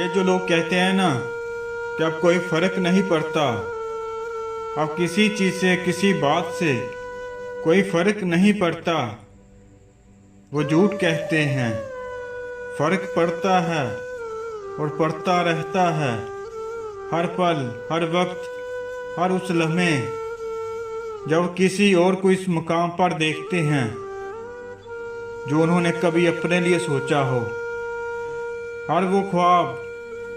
ये जो लोग कहते हैं ना कि अब कोई फर्क नहीं पड़ता, अब किसी चीज़ से किसी बात से कोई फर्क नहीं पड़ता, वो झूठ कहते हैं। फर्क पड़ता है और पड़ता रहता है, हर पल हर वक्त हर उस लम्हे जब किसी और को इस मुकाम पर देखते हैं जो उन्होंने कभी अपने लिए सोचा हो, हर वो ख्वाब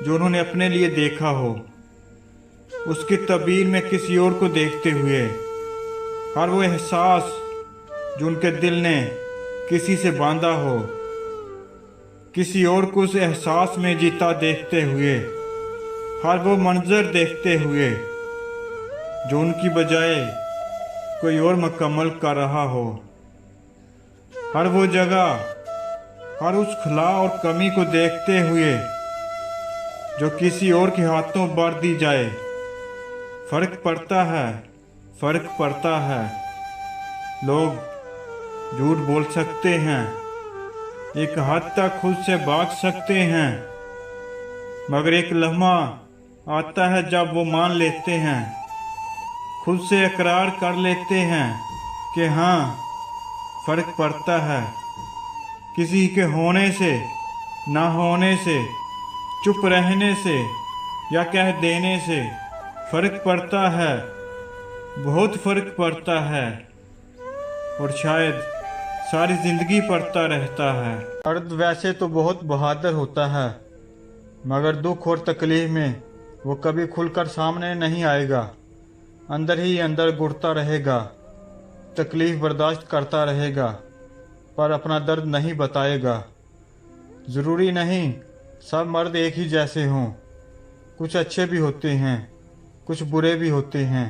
जो उन्होंने अपने लिए देखा हो, उसकी तबीर में किसी और को देखते हुए, हर वो एहसास जो उनके दिल ने किसी से बांधा हो, किसी और को उस एहसास में जीता देखते हुए, हर वो मंजर देखते हुए जो उनकी बजाय कोई और मुकम्मल कर रहा हो, हर वो जगह हर उस खला और कमी को देखते हुए जो किसी और के हाथों भर दी जाए। फर्क पड़ता है, फर्क पड़ता है। लोग झूठ बोल सकते हैं, एक हद तक खुद से भाग सकते हैं, मगर एक लम्हा आता है जब वो मान लेते हैं, खुद से इकरार कर लेते हैं कि हाँ फर्क पड़ता है। किसी के होने से, ना होने से, चुप रहने से या कह देने से फर्क पड़ता है, बहुत फर्क पड़ता है, और शायद सारी जिंदगी पड़ता रहता है। मर्द वैसे तो बहुत बहादुर होता है, मगर दुख और तकलीफ में वो कभी खुलकर सामने नहीं आएगा, अंदर ही अंदर घुटता रहेगा, तकलीफ बर्दाश्त करता रहेगा, पर अपना दर्द नहीं बताएगा। ज़रूरी नहीं सब मर्द एक ही जैसे हों, कुछ अच्छे भी होते हैं, कुछ बुरे भी होते हैं,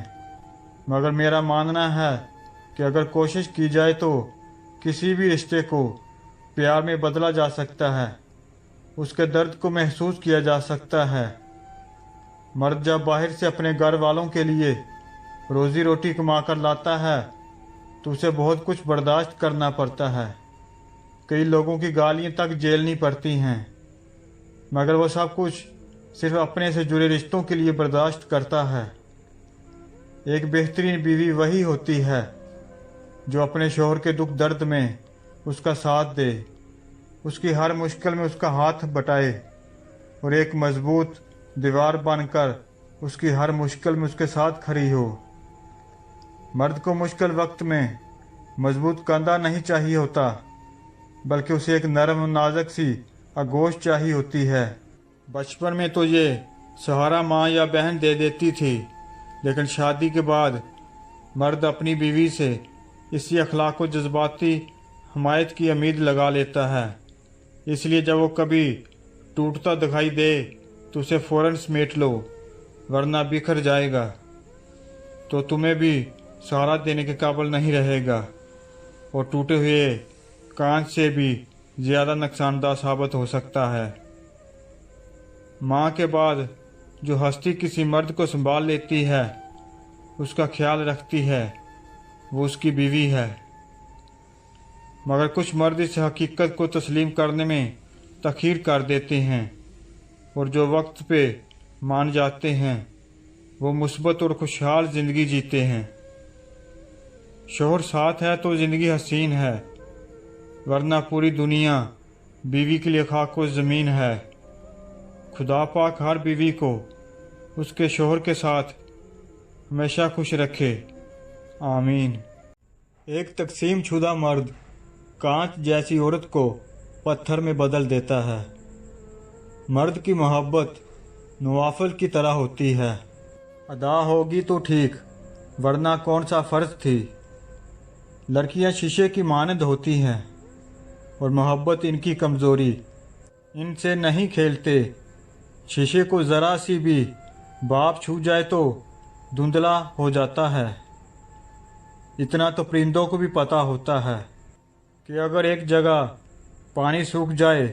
मगर मेरा मानना है कि अगर कोशिश की जाए तो किसी भी रिश्ते को प्यार में बदला जा सकता है, उसके दर्द को महसूस किया जा सकता है। मर्द जब बाहर से अपने घर वालों के लिए रोज़ी रोटी कमा कर लाता है तो उसे बहुत कुछ बर्दाश्त करना पड़ता है, कई लोगों की गालियाँ तक झेलनी पड़ती हैं, मगर वो सब कुछ सिर्फ अपने से जुड़े रिश्तों के लिए बर्दाश्त करता है। एक बेहतरीन बीवी वही होती है जो अपने शौहर के दुख दर्द में उसका साथ दे, उसकी हर मुश्किल में उसका हाथ बटाए और एक मजबूत दीवार बनकर उसकी हर मुश्किल में उसके साथ खड़ी हो। मर्द को मुश्किल वक्त में मजबूत कंधा नहीं चाहिए होता, बल्कि उसे एक नरम नाजुक सी आगोश चाहिए होती है। बचपन में तो ये सहारा माँ या बहन दे देती थी, लेकिन शादी के बाद मर्द अपनी बीवी से इसी अखलाक व जज्बाती हमायत की उम्मीद लगा लेता है। इसलिए जब वो कभी टूटता दिखाई दे तो उसे फ़ौरन समेट लो, वरना बिखर जाएगा तो तुम्हें भी सहारा देने के काबिल नहीं रहेगा और टूटे हुए कांच से भी ज़्यादा नुकसानदाह साबित हो सकता है। माँ के बाद जो हस्ती किसी मर्द को संभाल लेती है, उसका ख्याल रखती है, वो उसकी बीवी है। मगर कुछ मर्द इस हकीकत को तस्लीम करने में तखीर कर देते हैं, और जो वक्त पे मान जाते हैं वो मुस्बत और खुशहाल ज़िंदगी जीते हैं। शोहर साथ है तो ज़िंदगी हसीन है, वरना पूरी दुनिया बीवी के लिए खाक व ज़मीन है। खुदा पाक हर बीवी को उसके शोहर के साथ हमेशा खुश रखे, आमीन। एक तकसीम शुदा मर्द कांच जैसी औरत को पत्थर में बदल देता है। मर्द की मोहब्बत नवाफिल की तरह होती है, अदा होगी तो ठीक, वरना कौन सा फ़र्ज थी। लड़कियां शीशे की मानद होती हैं और मोहब्बत इनकी कमज़ोरी, इनसे नहीं खेलते। शीशे को ज़रा सी भी भाप छू जाए तो धुंधला हो जाता है। इतना तो परिंदों को भी पता होता है कि अगर एक जगह पानी सूख जाए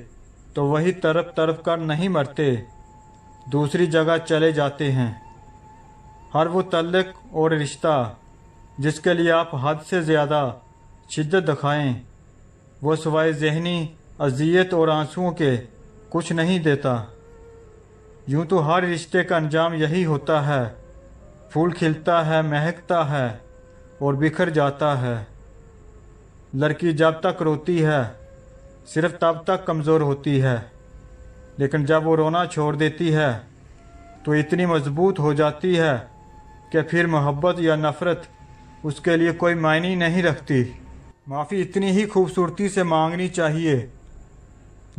तो वही तरफ तरफ कर नहीं मरते, दूसरी जगह चले जाते हैं। हर वो तल्लुक और रिश्ता जिसके लिए आप हद से ज़्यादा शिद्दत दिखाएं, वो सिवाय ज़हनी अज़ियत और आंसुओं के कुछ नहीं देता। यूं तो हर रिश्ते का अंजाम यही होता है, फूल खिलता है, महकता है और बिखर जाता है। लड़की जब तक रोती है सिर्फ तब तक कमज़ोर होती है, लेकिन जब वो रोना छोड़ देती है तो इतनी मजबूत हो जाती है कि फिर मोहब्बत या नफ़रत उसके लिए कोई मायने नहीं रखती। माफ़ी इतनी ही खूबसूरती से मांगनी चाहिए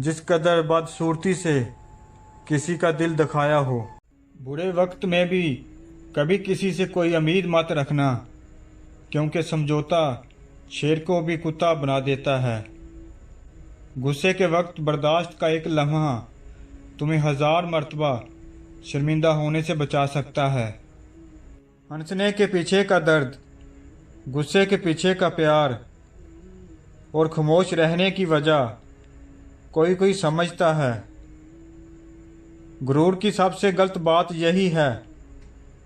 जिस कदर बदसूरती से किसी का दिल दुखाया हो। बुरे वक्त में भी कभी किसी से कोई उम्मीद मत रखना, क्योंकि समझौता शेर को भी कुत्ता बना देता है। गुस्से के वक्त बर्दाश्त का एक लम्हा तुम्हें 1000 मर्तबा शर्मिंदा होने से बचा सकता है। हंसने के पीछे का दर्द, गुस्से के पीछे का प्यार और खामोश रहने की वजह कोई कोई समझता है। गुरूर की सबसे गलत बात यही है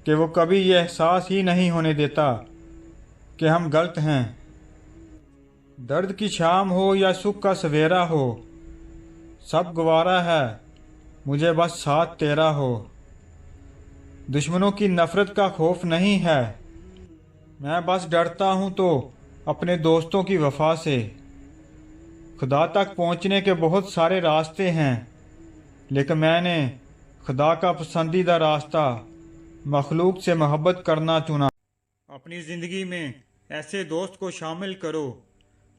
कि वो कभी ये एहसास ही नहीं होने देता कि हम गलत हैं। दर्द की शाम हो या सुख का सवेरा हो, सब गवारा है, मुझे बस साथ तेरा हो। दुश्मनों की नफरत का खौफ नहीं है, मैं बस डरता हूँ तो अपने दोस्तों की वफा से। खुदा तक पहुँचने के बहुत सारे रास्ते हैं, लेकिन मैंने खुदा का पसंदीदा रास्ता मखलूक से मोहब्बत करना चुना। अपनी ज़िंदगी में ऐसे दोस्त को शामिल करो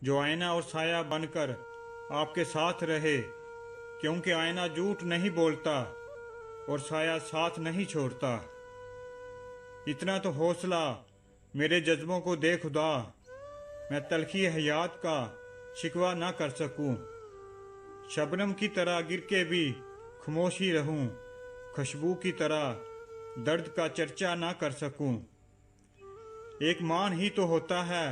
जो आईना और साया बनकर आपके साथ रहे, क्योंकि आईना झूठ नहीं बोलता और साया साथ नहीं छोड़ता। इतना तो हौसला मेरे जज्बों को दे खुदा, मैं तलखी हयात का शिकवा ना कर सकूं। शबनम की तरह गिर के भी खामोश ही रहूं, खुशबू की तरह दर्द का चर्चा ना कर सकूं। एक मान ही तो होता है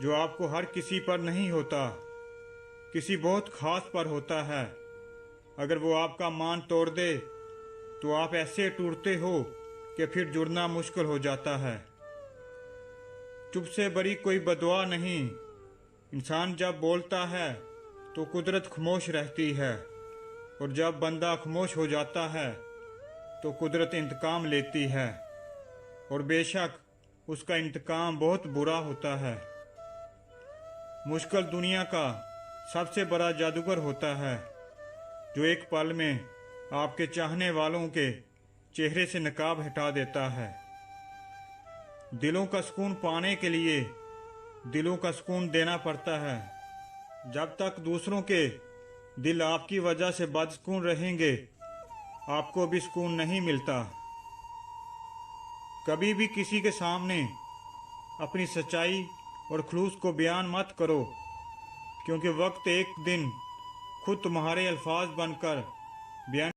जो आपको हर किसी पर नहीं होता, किसी बहुत खास पर होता है। अगर वो आपका मान तोड़ दे तो आप ऐसे टूटते हो कि फिर जुड़ना मुश्किल हो जाता है। चुप से बड़ी कोई बदुआ नहीं, इंसान जब बोलता है तो कुदरत खामोश रहती है, और जब बंदा खामोश हो जाता है तो कुदरत इंतकाम लेती है, और बेशक उसका इंतकाम बहुत बुरा होता है। मुश्किल दुनिया का सबसे बड़ा जादूगर होता है जो एक पल में आपके चाहने वालों के चेहरे से नकाब हटा देता है। दिलों का सुकून पाने के लिए दिलों का सुकून देना पड़ता है। जब तक दूसरों के दिल आपकी वजह से बदसुकून रहेंगे, आपको भी सुकून नहीं मिलता। कभी भी किसी के सामने अपनी सच्चाई और खलूस को बयान मत करो, क्योंकि वक्त एक दिन खुद तुम्हारे अल्फाज बनकर बयान